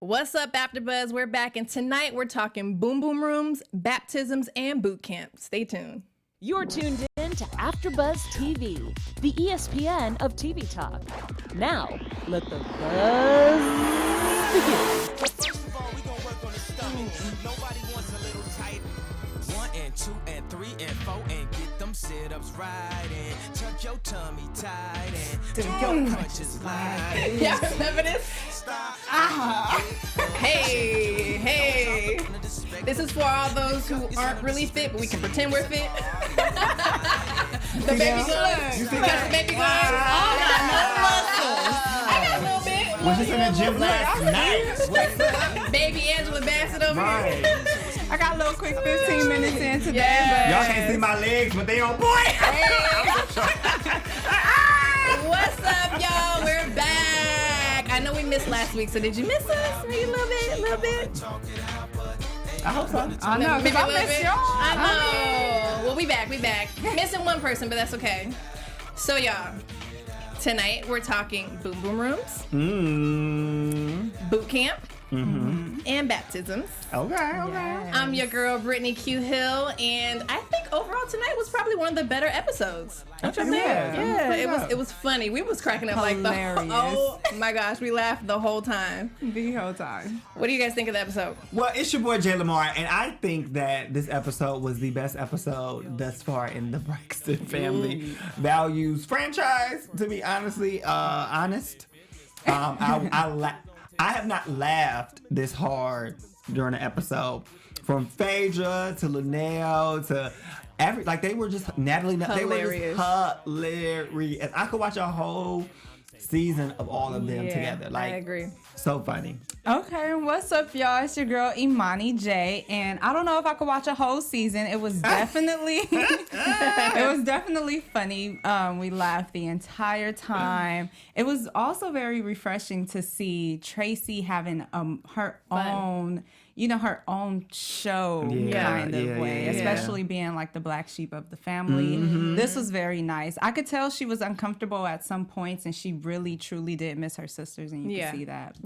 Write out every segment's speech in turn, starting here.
What's up, AfterBuzz? We're back, and tonight we're talking boom boom rooms, baptisms, and boot camp. Stay tuned. You're tuned in to AfterBuzz TV, the ESPN of TV talk. Now, let the buzz begin. First of all, we gonna work on the stomach. Nobody wants a little tight. 1 and 2 and 3 and 4 and get them sit-ups right and tuck your tummy tight and do your crunches light. Y'all remember this? Hey. This is for all those who aren't really fit, but we can pretend we're fit. The baby gloves. You got the baby gloves? Oh, I got no muscles. I got a little bit. Was just in the gym last night. What's up? Baby Angela Bassett over here. I got a little quick 15 minutes in today. Y'all can't see my legs, but they on point. What's up, y'all? We're back. I know we missed last week, so did you miss us? Maybe a little bit. I hope so. I know, Maybe because a I little miss bit. y'all. I know. Well, we back. Missing one person, but that's okay. So, y'all, tonight we're talking boom boom rooms, boot camp, and baptisms. Okay. I'm your girl, Brittney Q Hill, and I think overall tonight was probably one of the better episodes. Don't you think? Yeah, it was funny. We was cracking up Hilarious. oh my gosh, we laughed the whole time. The whole time. What do you guys think of the episode? Well, it's your boy Jay Lamar, and I think that this episode was the best episode thus far in the Braxton family values franchise. To be honest, I have not laughed this hard during the episode. From Phaedra to Linnell to they were just Natalie. They were just hilarious. I could watch a whole season of all of them together. I agree. So funny. Okay, what's up, y'all? It's your girl Imani J, and I don't know if I could watch a whole season. It was definitely, funny. We laughed the entire time. It was also very refreshing to see Traci having her own show kind of way, especially being like the black sheep of the family. This was very nice. I could tell she was uncomfortable at some points, and she really truly did miss her sisters, and you can see that.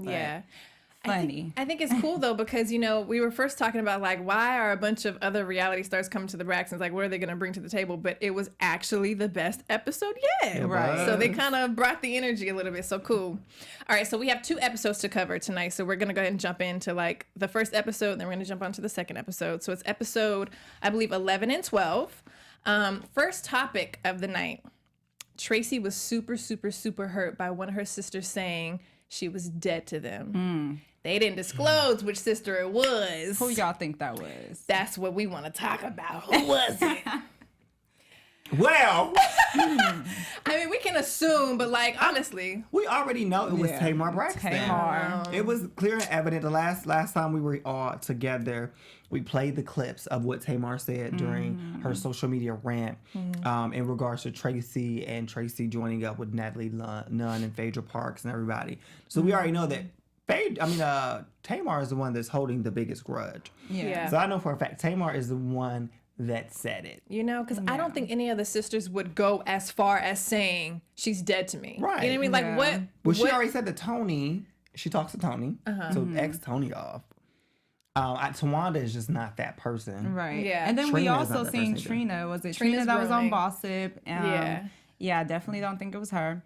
But funny. I think it's cool though, because we were first talking about like, why are a bunch of other reality stars coming to the Braxtons? Like, what are they going to bring to the table? But it was actually the best episode yet. Right. So they kind of brought the energy a little bit. So cool. All right. So we have 2 episodes to cover tonight. So we're going to go ahead and jump into like the first episode, and then we're going to jump on to the second episode. So it's episode, I believe, 11 and 12. First topic of the night. Traci was super, super, super hurt by one of her sisters saying she was dead to them. They didn't disclose which sister it was. Who y'all think that was? That's what we want to talk about. Who was it? Well, I mean, we can assume, but like, honestly, we already know it was Tamar Braxton. Tamar. It was clear and evident. The last time we were all together, we played the clips of what Tamar said during her social media rant in regards to Traci joining up with Natalie Nunn and Phaedra Parks and everybody. So we already know that Tamar is the one that's holding the biggest grudge. Yeah. So I know for a fact Tamar is the one that said it. Because I don't think any of the sisters would go as far as saying she's dead to me. Right. You know what I mean? Like, what? Well, she already said that Toni, she talks to Toni, so ex Toni off. Towanda is just not that person. Right. Yeah. And then we Trina is not also that seen person Trina. Was it Trina's Trina that was on groaning. Gossip? Yeah, I definitely don't think it was her.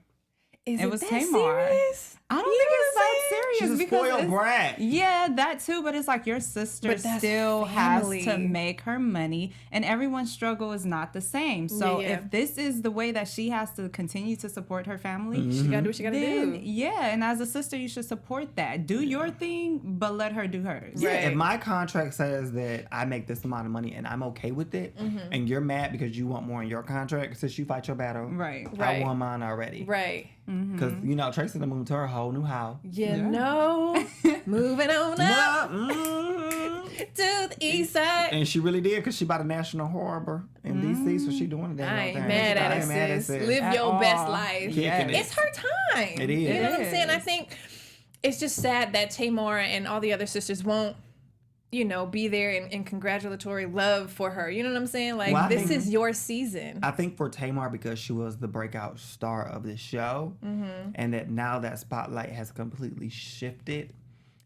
Is it was that Tamar. serious? I don't think it's that serious. She's a because spoiled brat. Yeah, that too, but it's like your sister But that's still family. has to make her money, and everyone's struggle is not the same. So Yeah. if this is the way that she has to continue to support her family, She got to do what she got to then do. yeah, and as a sister, you should support that. Do your thing, but let her do hers. Yeah, Right. if my contract says that I make this amount of money and I'm okay with it, and you're mad because you want more in your contract, since you fight your battle, Right. Right. I won mine already. Right. Because, Tracy done moved to her whole new house. Moving on up to the east side. And she really did, because she bought a national harbor in D.C., so she doing it. I ain't mad at it, sis. Live At your all. best life. Kicking it. It's her time. It is. You know what I'm It saying? I is. think it's just sad that Tamar and all the other sisters won't, be there in congratulatory love for her. You know what I'm saying? Like, Well, I this think- is your season. I think for Tamar, because she was the breakout star of the show, and that now that spotlight has completely shifted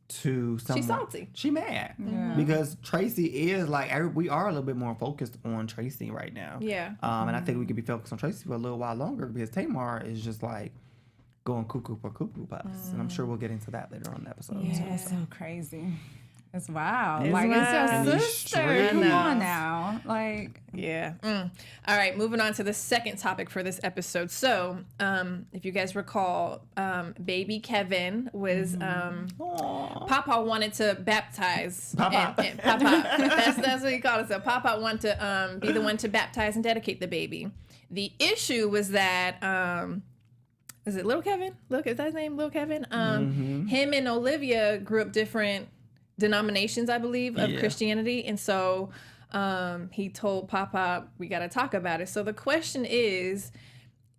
to someone. She's salty. She mad because Traci is like we are a little bit more focused on Traci right now. Yeah. And I think we could be focused on Traci for a little while longer because Tamar is just like going cuckoo for cuckoo puffs, and I'm sure we'll get into that later on in the episode. Yeah, it's so crazy. It's wild. It's like wild. it's your These sister. streets. Come on now. Like Yeah. All right, moving on to the second topic for this episode. So, if you guys recall, baby Keven was Papa wanted to baptize. Papa. And Papa. That's what he called it. So Papa wanted to be the one to baptize and dedicate the baby. The issue was that is it Lil Keven? Is that his name? Lil Keven? Him and Olivia grew up different denominations, I believe, of Christianity, and so he told Papa, we got to talk about it. So the question is,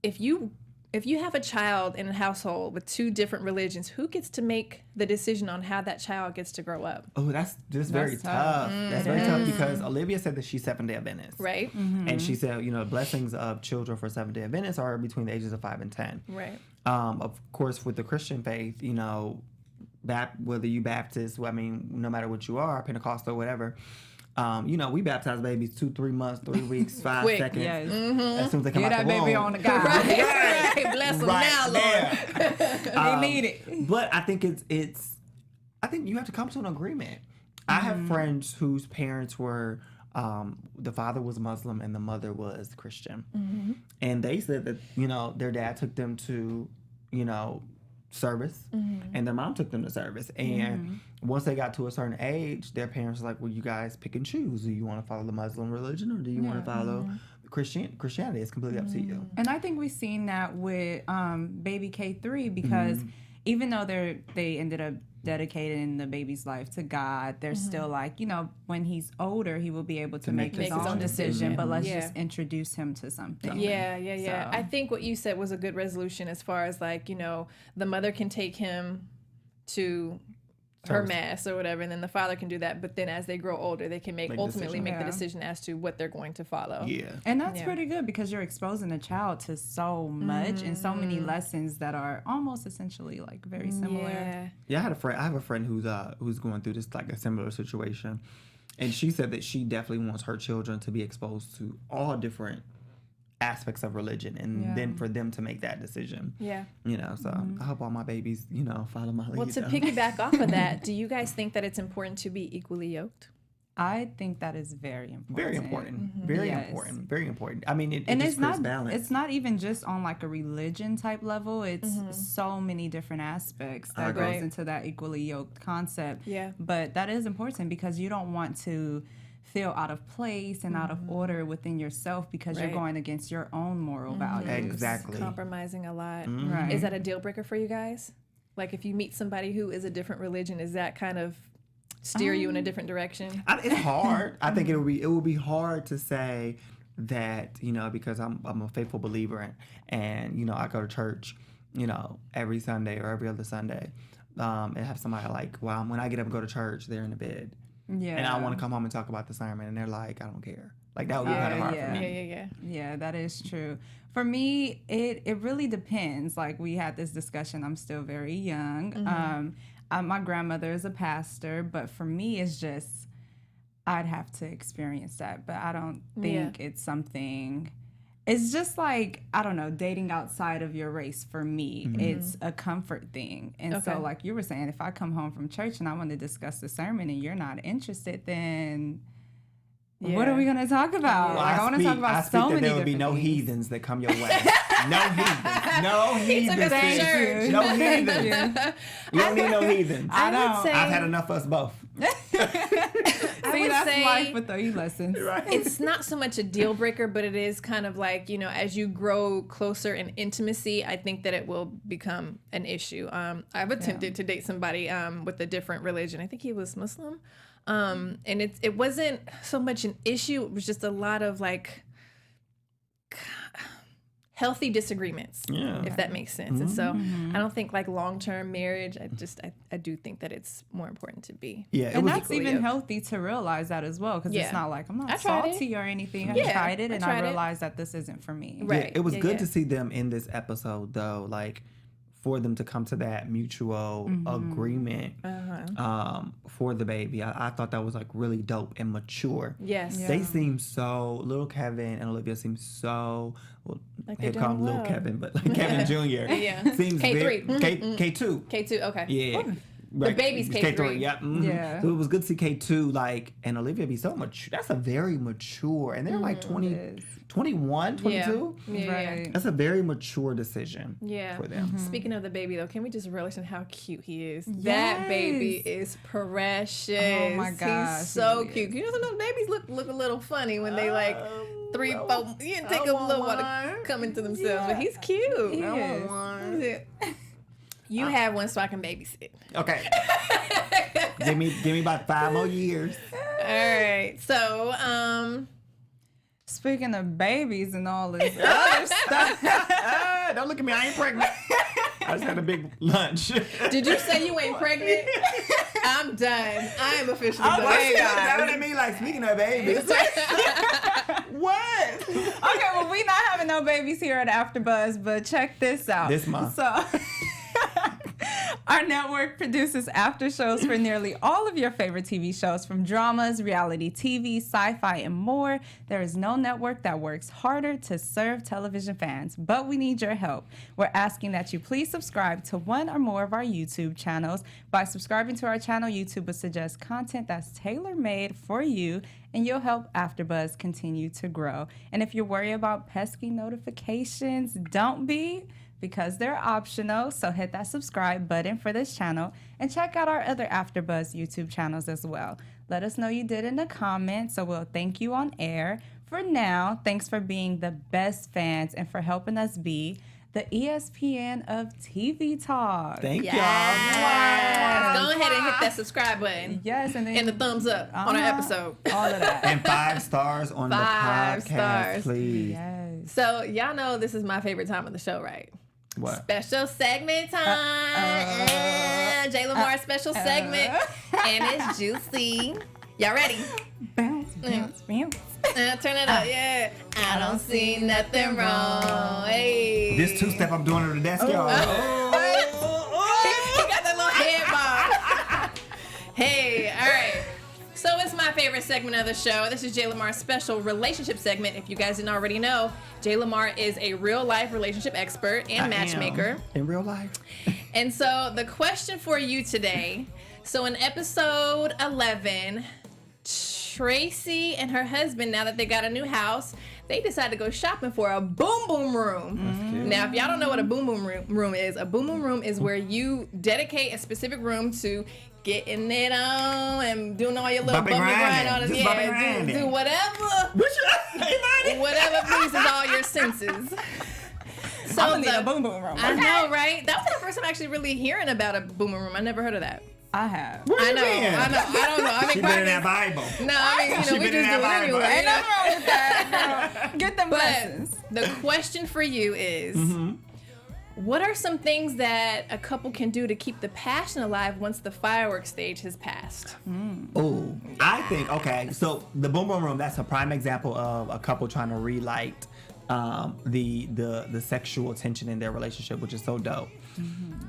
if you have a child in a household with two different religions, who gets to make the decision on how that child gets to grow up? Oh, that's very tough. That's very tough because Olivia said that she's Seventh-day Adventist, Right. And she said, blessings of children for Seventh-day Adventists are between the ages of 5 and 10. Right. Of course, with the Christian faith, whether you Baptist, no matter what you are, Pentecostal, whatever, we baptize babies 2-3 months, 3 weeks, 5 Quick. seconds. Yes. As soon as they come get out that the baby womb. on the guy. Right. Bless them now, Lord. They need it. But I think I think you have to come to an agreement. I have friends whose parents were, the father was Muslim and the mother was Christian. And they said that, their dad took them to, service and their mom took them to service. And once they got to a certain age, their parents were like, well, you guys pick and choose. Do you want to follow the Muslim religion or do you want to follow Christianity? It's completely up to you. And I think we've seen that with baby K3 because even though they ended up dedicating the baby's life to God, they're still like, when he's older, he will be able to make his own decision, but let's just introduce him to something. Yeah. So. I think what you said was a good resolution as far as the mother can take him to her mass or whatever, and then the father can do that. But then as they grow older, they can ultimately make the decision as to what they're going to follow. Yeah. And that's pretty good because you're exposing a child to so much and so many lessons that are almost essentially very similar. Yeah, I have a friend who's going through this a similar situation, and she said that she definitely wants her children to be exposed to all different aspects of religion and then for them to make that decision. Yeah. So I hope all my babies, follow my lead. Well, to piggyback off of that, do you guys think that it's important to be equally yoked? I think that is very important. Very important. Very important. Very important. I mean, it and just it's not balance. It's not even just on a religion type level. It's so many different aspects that goes into that equally yoked concept. Yeah. But that is important because you don't want to feel out of place and out of order within yourself because you're going against your own moral values. Exactly. Compromising a lot. Right. Is that a deal breaker for you guys? If you meet somebody who is a different religion, is that kind of steer you in a different direction? It's hard. I think it would be hard to say that, because I'm a faithful believer and I go to church, every Sunday or every other Sunday, and have somebody when I get up and go to church, they're in the bed. Yeah. And I want to come home and talk about the sermon, and they're like, I don't care. That would be kind of hard for me. Yeah, that is true. For me, it really depends. We had this discussion. I'm still very young. My grandmother is a pastor, but for me, it's just, I'd have to experience that. But I don't think it's something... It's just I don't know, dating outside of your race for me. It's a comfort thing. And so like you were saying, if I come home from church and I want to discuss the sermon and you're not interested, then what are we going to talk about? Well, I want to talk about so many there will be no things. heathens that come your way. No heathens. No heathens. Thank you. No heathens. You don't need no heathens. I don't. I've had enough of us both. See, that's life with those lessons. Right. It's not so much a deal breaker, but it is kind of as you grow closer in intimacy, I think that it will become an issue. I've attempted to date somebody with a different religion. I think he was Muslim. And it wasn't so much an issue. It was just a lot of healthy disagreements, if that makes sense. And so I don't think long-term marriage, I do think that it's more important to be. Yeah, And that's equally even yoked. healthy to realize that as well, because it's not I'm not tried salty or anything. I Yeah, tried it and I tried I it. realized that this isn't for me. Right. Yeah, it was Yeah, good yeah. to see them in this episode, though, for them to come to that mutual agreement for the baby. I thought that was like really dope and mature. Yes. They seem so, little Keven and Olivia seem so, well, Like they they're call him doing little well. Kevin, but like Kevin Jr. Yeah. Seems K3. K2. K2, okay. Yeah. The baby's K3. Yeah. Yeah. So it was good to see K2, like, and Olivia be so mature. That's a very mature, and they're like 20, 21, 22. Yeah. Right. That's a very mature decision Yeah. for them. Speaking of the baby, though, can we just relish in how cute he is? Yes. That baby is precious. Oh my gosh, He's so he cute. You know, sometimes babies look a little funny when they like 3, 4. You take a little while to come into themselves, but he's cute. He I want is. one. You have one so I can babysit. Okay. give me about 5 more years. All right. So, Speaking of babies and all this other stuff. Don't look at me. I ain't pregnant. I just had a big lunch. did you say you ain't pregnant? I'm done. I am officially done. Why you looking at me like, speaking of babies? What? Okay, well, we not having no babies here at AfterBuzz, but check this out. This month. So, our network produces after shows for nearly all of your favorite TV shows, from dramas, reality TV, sci-fi, and more. There is no network that works harder to serve television fans, but we need your help. We're asking that you please subscribe to one or more of our YouTube channels. By subscribing to our channel, YouTube will suggest content that's tailor-made for you, and you'll help AfterBuzz continue to grow. And if you're worried about pesky notifications, don't be, because they're optional. So hit that subscribe button for this channel and check out our other AfterBuzz YouTube channels as well. Let us know you did in the comments, so we'll thank you on air. For now, thanks for being the best fans and for helping us be the ESPN of TV talk. Thank Yes. y'all. Go ahead and hit that subscribe button. Yes, and then And the thumbs up on our episode. all of that. And 5 stars on 5 the podcast, stars. please. Yes. So y'all know this is my favorite time of the show, right? What? Special segment time. J. Lamar special segment. And it's juicy. Y'all ready? Bounce, bounce, bounce. Turn it up, yeah. I don't see nothing wrong. Hey. This 2-step I'm doing under the desk, y'all. He got that little head bob. Hey, all right. So it's my favorite segment of the show. This is J. Lamar's special relationship segment. If you guys didn't already know, J. Lamar is a real-life relationship expert and matchmaker. In real life. And so the question for you today, so in episode 11, Traci and her husband, now that they got a new house, they decided to go shopping for a boom boom room. Now, if y'all don't know what a boom boom room is, a boom boom room is where you dedicate a specific room to getting it on and doing all your little Bumping bumping grind grinding. on it. Just Yeah, bumping grinding. do whatever. Whatever pleases all your senses. So I'm gonna need a boom boom room. I know, right? That was the first time actually really hearing about a boom boom room. I never heard of that. I have. I know. I don't know. I She mean, been in that Bible. no, I mean, She we been just in do it that Bible. anyway. Ain't You know? nothing wrong with that. Girl. Get them But lessons. the question for you is, what are some things that a couple can do to keep the passion alive once the fireworks stage has passed? Oh, I think, okay, so the boom boom room, that's a prime example of a couple trying to relight the sexual tension in their relationship, which is so dope.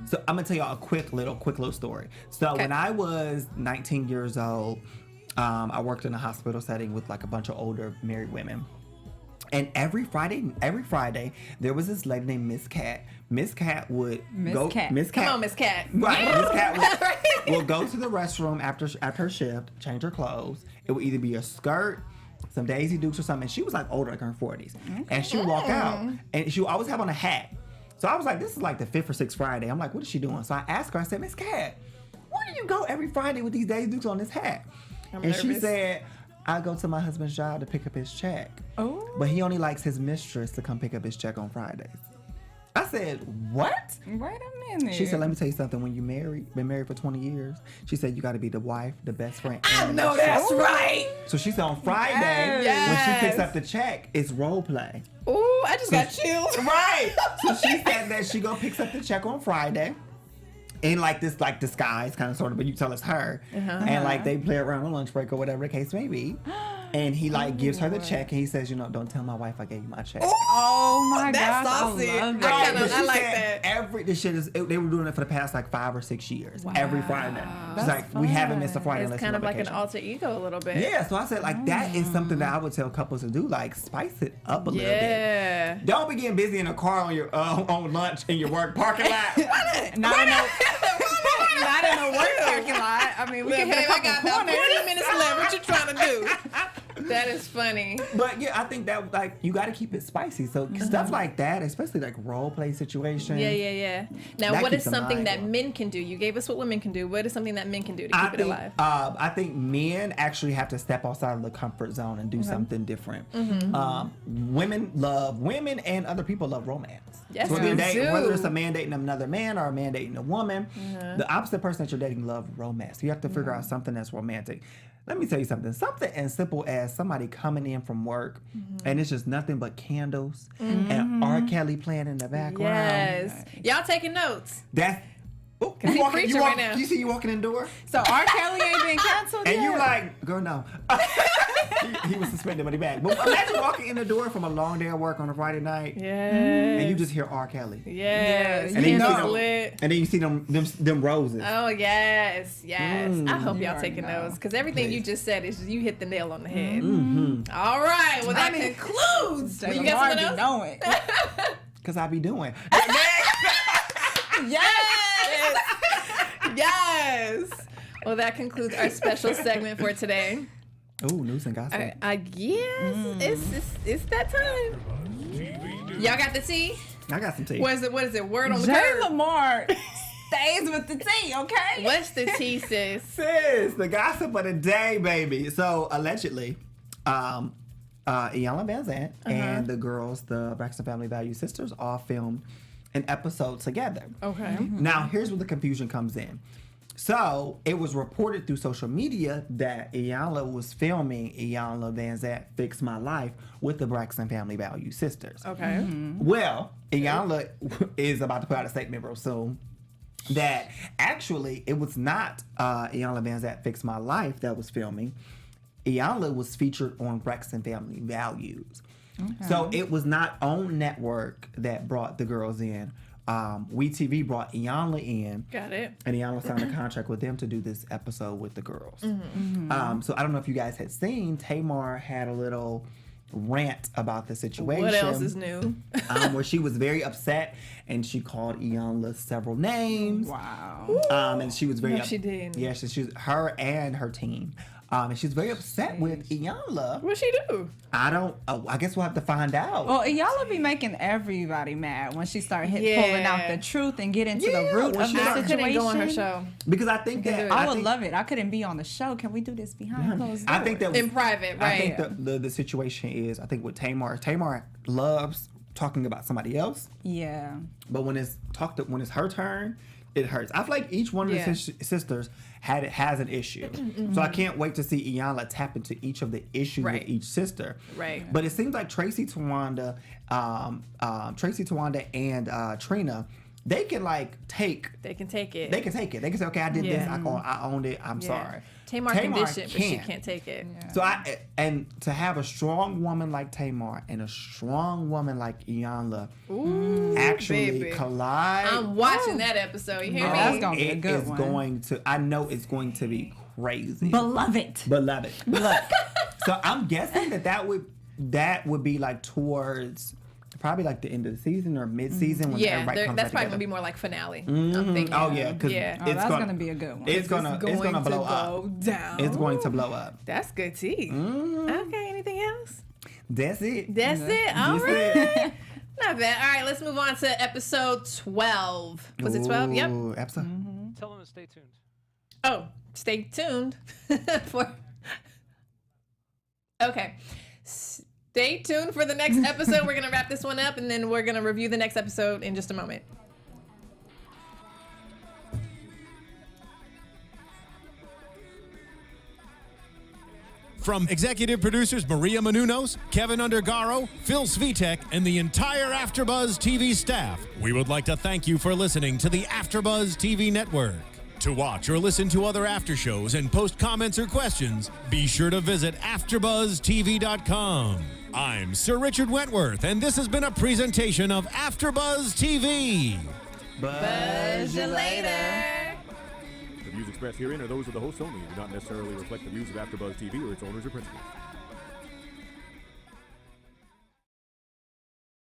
So I'm gonna tell y'all a quick little story. So when I was 19 years old, I worked in a hospital setting with like a bunch of older married women. And every Friday, there was this lady named Miss Cat. Miss Cat would go. Cat. Miss Cat. Come on, Miss Cat. Right. Yeah. Miss Cat Right. will go to the restroom after her shift, change her clothes. It would either be a skirt, some Daisy Dukes or something. And she was like older, like in her 40s. And she would walk out, and she would always have on a hat. So I was like, this is like the 5th or 6th Friday. I'm like, what is she doing? So I asked her, I said, Miss Cat, where do you go every Friday with these Daisy Dukes on this hat? And she nervous. said, I go to my husband's job to pick up his check. Oh. But he only likes his mistress to come pick up his check on Fridays. I said, what? Wait a minute. She said, let me tell you something. When you been married for 20 years, she said, you got to be the wife, the best friend. I and the know mistress. that's right. So she said on Friday, Yes. when she picks up the check, it's role play. Ooh, I just got chills. Right. So she said that she picks up the check on Friday. In like this like disguise kind of sort of, but you tell it's her. And like they play around on lunch break or whatever the case may be. And he like gives her the check and he says, don't tell my wife I gave you my check. Oh my That's gosh, saucy. I love I it. kinda- But she like said that. This shit is, they were doing it for the past like 5 or 6 years. Every Friday. She's That's like, we haven't missed a Friday It's unless kind we're of on like an vacation. alter ego a little bit. Yeah, so I said like that is something that I would tell couples to do, like spice it up a little bit. Yeah. Don't be getting busy in a car on your on lunch in your work parking lot. Not in a work parking lot. I mean, we Look, can hit a babe, I couple got about corners. 40 minutes left. What you trying to do? That is funny. But yeah, I think that like you got to keep it spicy. So stuff like that, especially like role play situations. Yeah. Now, That what is keeps them something that alive. men can do? You gave us what women can do. What is something that men can do to keep it alive? I think men actually have to step outside of the comfort zone and do something different. Women and other people love romance. Yes, so they whether do. it's a man dating another man or a man dating a woman, the opposite person that you're dating love romance. You have to figure out something that's romantic. Let me tell you something. Something as simple as somebody coming in from work and it's just nothing but candles and R. Kelly playing in the background. Yes. Y'all taking notes. That's he preaching right now. You see you walking in the door? So R. Kelly ain't been canceled And yet? you like, girl, no. he was suspended, but he back. But imagine walking in the door from a long day of work on a Friday night, Yes. and you just hear R. Kelly. Yes. And then you see Candles them, lit. and then you see them roses. Oh, yes. I hope y'all already taking know. notes because everything you just said is you hit the nail on the head. Mm-hmm. All right. Well, that concludes. You got something else? know it. Cause I be doing. Yes. Well, that concludes our special segment for today. Ooh, news and gossip. I guess it's that time. Y'all got the tea? I got some tea. What is it? Word on the Jay curb. Lamar stays with the tea, okay? What's the tea, sis? Sis, the gossip of the day, baby. So allegedly, Iyanla Vanzant and the girls, the Braxton Family Value sisters, all filmed an episode together. Okay. Now, here's where the confusion comes in. So, it was reported through social media that Iyanla was filming Iyanla Vanzant Fix My Life with the Braxton Family Value sisters. Okay. Well, Iyanla is about to put out a statement real soon that actually it was not Iyanla Vanzant Fix My Life that was filming. Iyanla was featured on Braxton Family Values. Okay. So it was not OWN Network that brought the girls in. WeTV brought Iyanla in. Got it. And Iyanla signed a contract with them to do this episode with the girls. So I don't know if you guys had seen, Tamar had a little rant about the situation. What else is new? Where she was very upset and she called Iyanla several names. Wow. And she was very No, she didn't. Yeah, she was her and her team. And she's very upset with Iyanla. What'd she do? I guess we'll have to find out. Well, y'all be making everybody mad when she start Yeah. pulling out the truth and get into the root when of she the started- I situation. couldn't go on her show. Because I think that I would love it. I couldn't be on the show. Can we do this behind closed doors? I think that In private, right? I think the situation is, I think with Tamar loves talking about somebody else, Yeah. but when it's her turn, it hurts. I feel like each one of the sisters has an issue, so I can't wait to see Iyanla tap into each of the issues Right. with each sister. Right. But it seems like Traci, Towanda, and Trina, they can take They can take it. They can say, okay, I did this. Yeah. I owned it. I'm sorry. Tamar can dish it, but she can't take it. Yeah. So to have a strong woman like Tamar and a strong woman like Iyanla actually baby. collide. I'm watching that episode. You hear Oh, me? that's gonna be a good one. I know it's going to be crazy. Beloved. Beloved. So I'm guessing that would be like towards probably like the end of the season or mid-season when everybody comes that's back probably together. gonna be more like finale. I'm thinking. Oh yeah, because Yeah. Oh, that's gonna be a good one. It's gonna blow up. Down. It's going to blow up. That's good tea. Okay. Anything else? That's it. That's it. All That's right. it. Not bad. All right. Let's move on to episode 12. Was it 12? Yep. Ooh, episode. Tell them to stay tuned. Oh, stay tuned for. Okay. Stay tuned for the next episode. We're going to wrap this one up and then we're going to review the next episode in just a moment. From executive producers Maria Menounos, Keven Undergaro, Phil Svitek, and the entire AfterBuzz TV staff, we would like to thank you for listening to the AfterBuzz TV network. To watch or listen to other after shows and post comments or questions, be sure to visit AfterBuzzTV.com. I'm Sir Richard Wentworth, and this has been a presentation of AfterBuzz TV. Buzz you later. The views expressed herein are those of the hosts only and do not necessarily reflect the views of AfterBuzz TV or its owners or principals.